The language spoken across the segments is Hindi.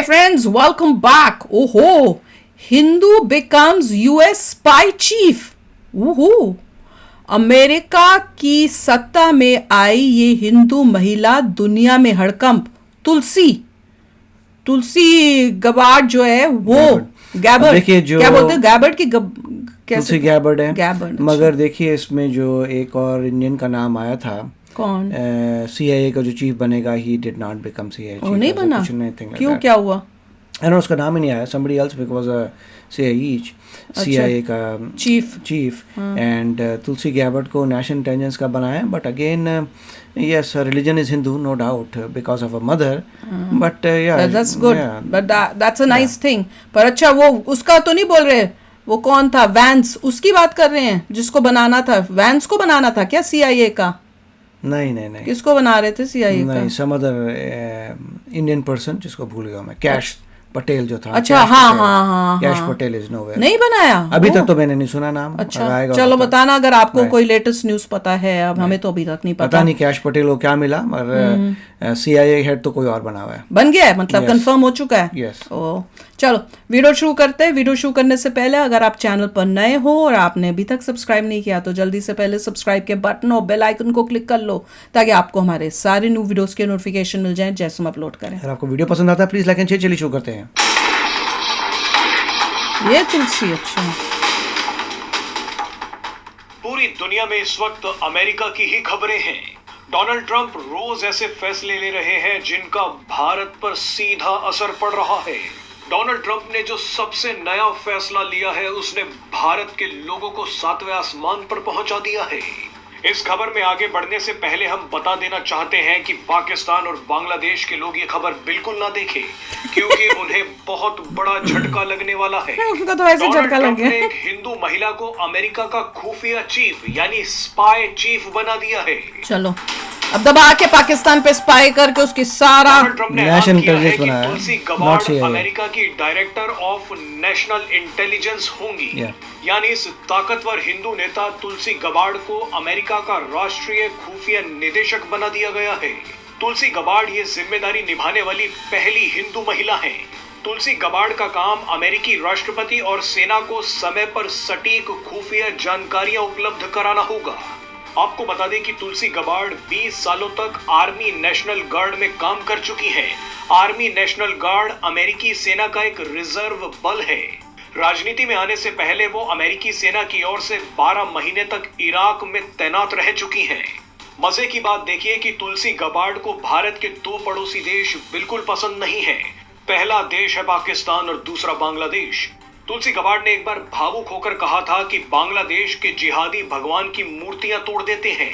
Hi friends, welcome back. Oh, Hindu becomes US spy chief. Woohoo! America की सत्ता में आई ये हिंदू महिला दुनिया में हड़कंप। तुलसी गबार्ड जो है वो गैबर्ड, देखिए जो क्या बोलते हैं गैबर्ड की तुलसी गैबर्ड है। गैबर्ड, मगर देखिए इसमें जो एक और इंडियन का नाम आया था, कौन? CIA का जो चीफ बनेगा, he did not become CIA chief. नहीं बना? क्यों, क्या हुआ? उसका नाम ही नहीं आया, somebody else because CIA का चीफ एंड तुलसी गैबर्ड को नेशनल इंटेलिजेंस का बनाया। But again yes, religion is Hindu, no doubt, because of a mother. But that's good. But that's a nice thing. पर अच्छा, वो उसका तो नहीं बोल रहे, वो कौन था? वैंस, उसकी बात कर रहे हैं जिसको बनाना था। वैंस को बनाना था क्या CIA का? नहीं। किसको बना रहे थे CIA का? नहीं, some other Indian person जिसको भूल गया मैं। कैश पटेल जो था। अच्छा, हाँ। Cash Patel is nowhere. नहीं बनाया अभी तक तो मैंने नहीं सुना नाम। अच्छा, चलो बताना अगर आपको कोई लेटेस्ट न्यूज़ पता है। अब हमें तो अभी तक नहीं पता नहीं कैश पटेल को क्या मिला, मगर CIA हेड तो कोई और बना हुआ है, बन गया है, मतलब कंफर्म हो चुका है। यस। चलो वीडियो शुरू करते हैं। वीडियो शुरू करने से पहले अगर आप चैनल पर नए हो और आपने अभी तक सब्सक्राइब नहीं किया तो जल्दी से पहले सब्सक्राइब के बटन और बेल आइकन को क्लिक कर लो ताकि आपको हमारे सारे न्यू वीडियोस के नोटिफिकेशन मिल जाएं जैसे हम अपलोड करें। अगर आपको वीडियो पसंद आता है प्लीज लाइक एंड शेयर। चलिए शुरू करते हैं। ये तुलसी, अच्छा। पूरी दुनिया में इस वक्त अमेरिका की ही खबरें हैं। डोनाल्ड ट्रंप रोज ऐसे फैसले ले रहे हैं जिनका भारत पर सीधा असर पड़ रहा है। डोनाल्ड ट्रंप ने जो सबसे नया फैसला लिया है उसने भारत के लोगों को 7वें आसमान पर पहुंचा दिया है। इस खबर में आगे बढ़ने से पहले हम बता देना चाहते हैं कि पाकिस्तान और बांग्लादेश के लोग ये खबर बिल्कुल ना देखें क्योंकि उन्हें बहुत बड़ा झटका लगने वाला है। उनका तो ऐसे झटका लग गया। एक हिंदू महिला को अमेरिका का खुफिया चीफ यानी स्पाई चीफ बना दिया है। चलो अब दबा के पाकिस्तान पे स्पाई करके उसकी सारा नेशनल इंटेलिजेंस बनाया। तुलसी गबार्ड अमेरिका की डायरेक्टर ऑफ नेशनल इंटेलिजेंस होंगी। यानी इस ताकतवर हिंदू नेता तुलसी गबार्ड को अमेरिका का राष्ट्रीय खुफिया निदेशक बना दिया गया है। तुलसी गबार्ड ये जिम्मेदारी निभाने वाली पहली हिंदू महिला है। तुलसी गबार्ड का काम अमेरिकी राष्ट्रपति और सेना को समय पर सटीक खुफिया जानकारियां उपलब्ध कराना होगा। आपको बता दें कि तुलसी गबार्ड 20 सालों तक आर्मी नेशनल गार्ड में काम कर चुकी हैं। आर्मी नेशनल गार्ड अमेरिकी सेना का एक रिजर्व बल है। राजनीति में आने से पहले वो अमेरिकी सेना की ओर से 12 महीने तक इराक में तैनात रह चुकी हैं। मजे की बात देखिए कि तुलसी गबार्ड को भारत के 2 पड़ोसी देश बिल्कुल पसंद नहीं है। पहला देश है पाकिस्तान और दूसरा बांग्लादेश। तुलसी गबार्ड ने एक बार भावुक होकर कहा था कि बांग्लादेश के जिहादी भगवान की मूर्तियां तोड़ देते हैं,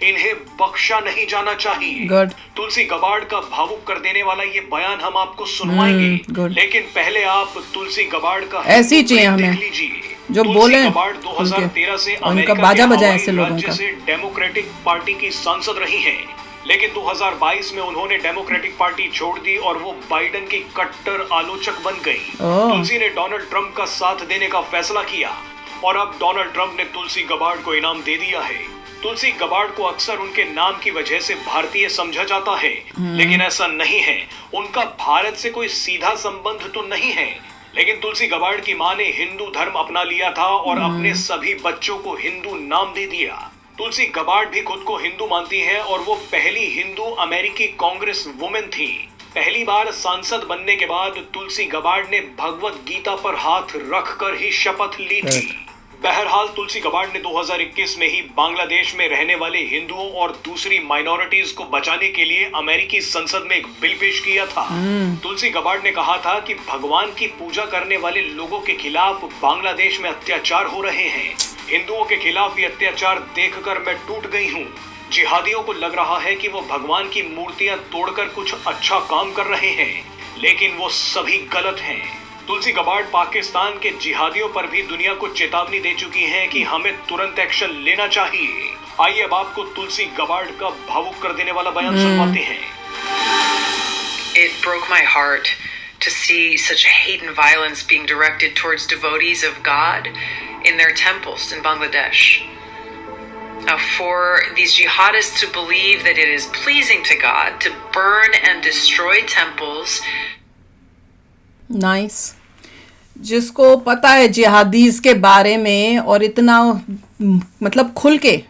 इन्हें बख्शा नहीं जाना चाहिए। तुलसी गबार्ड का भावुक कर देने वाला ये बयान हम आपको सुनवाएंगे, लेकिन पहले आप तुलसी गबार्ड का ऐसी चाहिए हमें देख लीजिए। जो बोले 2013 से उनका बाजा बजाए ऐसे लोगों का। से डेमोक्रेटिक पार्टी की सांसद रही हैं, लेकिन 2022 में उन्होंने डेमोक्रेटिक पार्टी छोड़ दी और वो बाइडेन की कट्टर आलोचक बन गई। तुलसी ने डोनाल्ड ट्रंप का साथ देने का फैसला किया और अब डोनाल्ड ट्रंप ने तुलसी गबार्ड को इनाम दे दिया है। तुलसी गबार्ड को अक्सर उनके नाम की वजह से भारतीय समझा जाता है, लेकिन ऐसा नहीं है। उनका भारत से कोई सीधा संबंध तो नहीं है, लेकिन तुलसी गबार्ड की मां ने हिंदू धर्म अपना लिया था और अपने सभी बच्चों को हिंदू नाम दे दिया। तुलसी गबार्ड भी खुद को हिंदू मानती है और वो पहली हिंदू अमेरिकी कांग्रेस वुमेन थी। पहली बार सांसद बनने के बाद तुलसी गबार्ड ने भगवत गीता पर हाथ रखकर ही शपथ ली थी। बहरहाल तुलसी गबार्ड ने 2021 में ही बांग्लादेश में रहने वाले हिंदुओं और दूसरी माइनॉरिटीज को बचाने के लिए अमेरिकी संसद में एक बिल पेश किया था। तुलसी गबार्ड ने कहा था कि भगवान की पूजा करने वाले लोगों के खिलाफ बांग्लादेश में अत्याचार हो रहे हैं। हिंदुओं के खिलाफ ये अत्याचार देखकर मैं टूट गई हूँ। जिहादियों को लग रहा है कि वो भगवान की मूर्तियां तोड़कर कुछ अच्छा काम कर रहे हैं, लेकिन वो सभी गलत हैं। तुलसी गबार्ड पाकिस्तान के जिहादियों पर भी दुनिया को चेतावनी दे चुकी हैं कि हमें तुरंत एक्शन लेना चाहिए। आइए अब आपको तुलसी गबार्ड का भावुक कर देने वाला बयान सुनवाते हैं। It broke my heart to see such hate and violence being directed towards devotees of God in their temples in Bangladesh. Now, for these jihadists to believe that it is pleasing to God to burn and destroy temples nice. जिसको पता है जिहादीज के बारे में और इतना मतलब खुल के,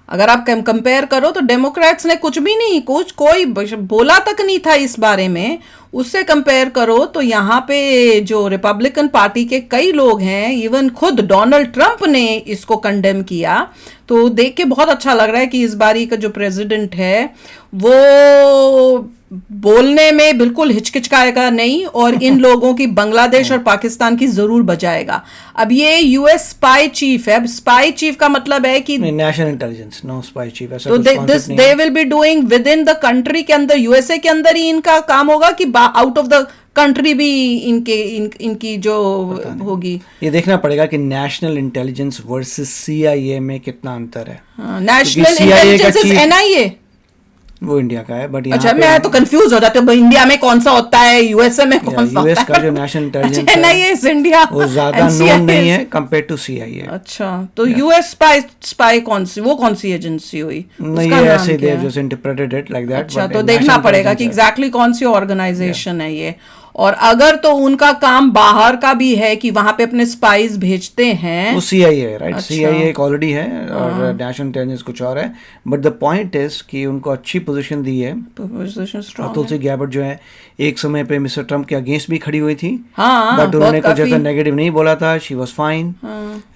अगर आप कंपेयर करो तो डेमोक्रेट्स ने कुछ भी नहीं, कुछ कोई बोला तक नहीं था इस बारे में। उससे कंपेयर करो तो यहाँ पे जो रिपब्लिकन पार्टी के कई लोग हैं, इवन खुद डोनाल्ड ट्रंप ने इसको कंडेम किया। तो देख के बहुत अच्छा लग रहा है कि इस बारी का जो प्रेसिडेंट है वो बोलने में बिल्कुल हिचकिचाएगा नहीं और इन लोगों की बांग्लादेश और पाकिस्तान की जरूर बचाएगा। अब ये यूएस स्पाई चीफ है। अब स्पाई चीफ का मतलब है कि national intelligence, no spy chief, ऐसा तो कुछ concept नहीं दे है। Will be doing within the country के अंदर, यूएसए के अंदर ही इनका काम होगा कि आउट ऑफ द कंट्री भी इनकी जो होगी। ये देखना पड़ेगा कि नेशनल इंटेलिजेंस वर्सेस सीआईए में कितना अंतर है। नेशनल CIA का इंटेलिजेंस chief- एनआईए। वो इंडिया का है, बट अच्छा, मैं तो कंफ्यूज हो जाती हूँ, इंडिया में कौन सा होता है, यूएसए में कौन सा यूएस होता का है। जो नेशनल इंटेलिजेंस अच्छा, एनआईए इज इंडिया, वो ज्यादा नोन नहीं है कंपेयर टू सीआईए। अच्छा, तो यूएस स्पाई कौन सी एजेंसी हुई? नहीं, उसका ये नाम ऐसे क्या दे है? Just interpreted it like that. अच्छा, तो देखना पड़ेगा कि एग्जैक्टली कौन सी ऑर्गेनाइजेशन है ये। और अगर तो उनका काम बाहर का भी है कि वहां पे अपने स्पाइस भेजते हैं। वो सीआईए है, राइट? अच्छा। सीआईए एक ऑलरेडी है और नेशनल इंटेलिजेंस कुछ और है। बट द पॉइंट इज कि उनको अच्छी पोजीशन दी है। और तुलसी गैबर्ट जो है एक समय पे मिस्टर ट्रम्प के अगेंस्ट भी खड़ी हुई थी, हाँ, बट उन्होंने कुछ काफी- ऐसा नेगेटिव नहीं बोला था। She was fine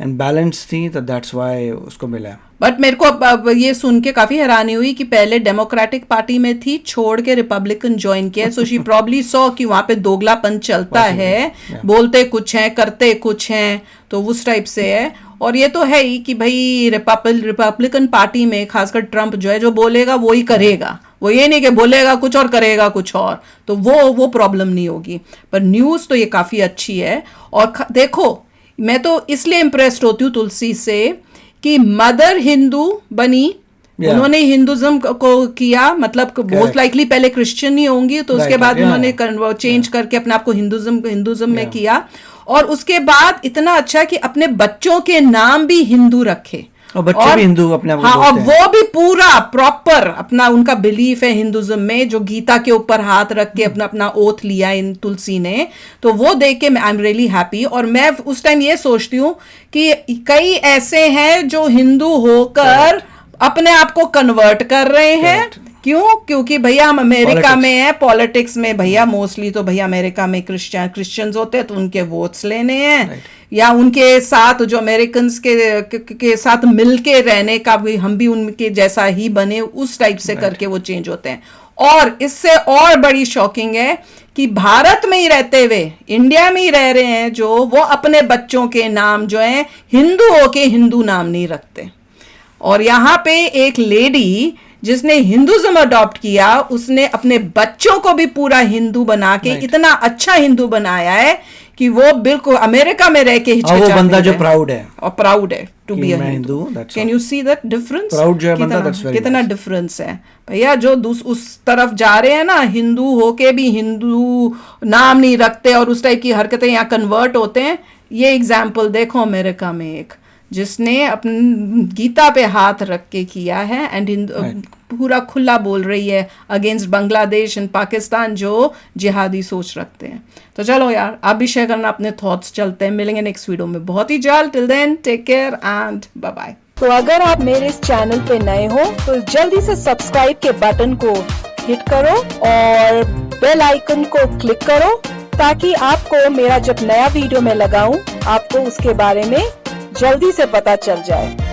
and balance थी, तो दैट्स व्हाई उसको मिला। बट मेरे को अब ये सुन के काफी हैरानी हुई कि पहले डेमोक्रेटिक पार्टी में थी, छोड़ के रिपब्लिकन ज्वाइन किया। सो शी प्रॉब्ली सॉ कि वहां पे दोगलापन चलता है, बोलते कुछ हैं करते कुछ हैं, तो उस टाइप से है। और ये तो है ही कि भाई रिपब्लिकन पार्टी में खासकर ट्रम्प जो है, जो बोलेगा वो ही करेगा। वो ये नहीं कि बोलेगा कुछ और करेगा कुछ और, तो वो प्रॉब्लम नहीं होगी। पर न्यूज़ तो ये काफ़ी अच्छी है। और देखो, मैं तो इसलिए इम्प्रेस्ड होती हूँ तुलसी से कि मदर हिंदू बनी, उन्होंने हिंदुज्म को किया, मतलब मोस्ट लाइकली पहले क्रिश्चियन ही होंगी, तो उसके बाद उन्होंने चेंज करके अपने आप को हिंदुज्म में किया। और उसके बाद इतना अच्छा कि अपने बच्चों के नाम भी हिंदू रखे, और बच्चे भी हिंदू अपने आप को हाँ, और बोलते हैं। वो भी पूरा प्रॉपर अपना उनका बिलीफ है हिंदुज्म में, जो गीता के ऊपर हाथ रख के अपना ओथ लिया इन तुलसी ने। तो वो देख के आई एम रियली हैप्पी। और मैं उस टाइम ये सोचती हूँ कि कई ऐसे हैं जो हिंदू होकर अपने आप को कन्वर्ट कर रहे हैं। क्यों? क्योंकि भैया हम अमेरिका में है, पॉलिटिक्स में भैया मोस्टली तो भैया अमेरिका में क्रिश्चियंस होते हैं, तो उनके वोट्स लेने हैं, या उनके साथ जो अमेरिकन के साथ मिलके रहने का भी, हम भी उनके जैसा ही बने, उस टाइप से करके वो चेंज होते हैं। और इससे और बड़ी शॉकिंग है कि भारत में ही रहते हुए, इंडिया में ही रह रहे हैं जो, वो अपने बच्चों के नाम जो है हिंदू होके हिंदू नाम नहीं रखते। और यहाँ पे एक लेडी जिसने हिंदुज्म अडॉप्ट किया, उसने अपने बच्चों को भी पूरा हिंदू बना के इतना अच्छा हिंदू बनाया है कि वो बिल्कुल अमेरिका में रह के वो बंदा जो प्राउड है, और प्राउड है टू बी अ मैं Hindu. Hindu, that's can you see that difference? Proud जो है बंदा, that's very कितना nice. डिफरेंस है भैया। जो उस तरफ जा रहे हैं ना, हिंदू होके भी हिंदू नाम नहीं रखते और उस टाइप की हरकतें यहाँ कन्वर्ट होते हैं। ये एग्जाम्पल देखो अमेरिका में एक जिसने अपनी गीता पे हाथ रख के किया है एंड पूरा खुला बोल रही है अगेंस्ट बांग्लादेश एंड पाकिस्तान जो जिहादी सोच रखते हैं। तो चलो यार, आप भी शेयर करना अपने थॉट्स। चलते हैं, मिलेंगे नेक्स्ट वीडियो में बहुत ही जल्द। Till then take care and bye bye. तो अगर आप मेरे इस चैनल पे नए हो तो जल्दी से सब्सक्राइब के बटन को हिट करो और बेल आइकन को क्लिक करो, ताकि आपको मेरा जब नया वीडियो मैं लगाऊं आपको उसके बारे में जल्दी से पता चल जाए।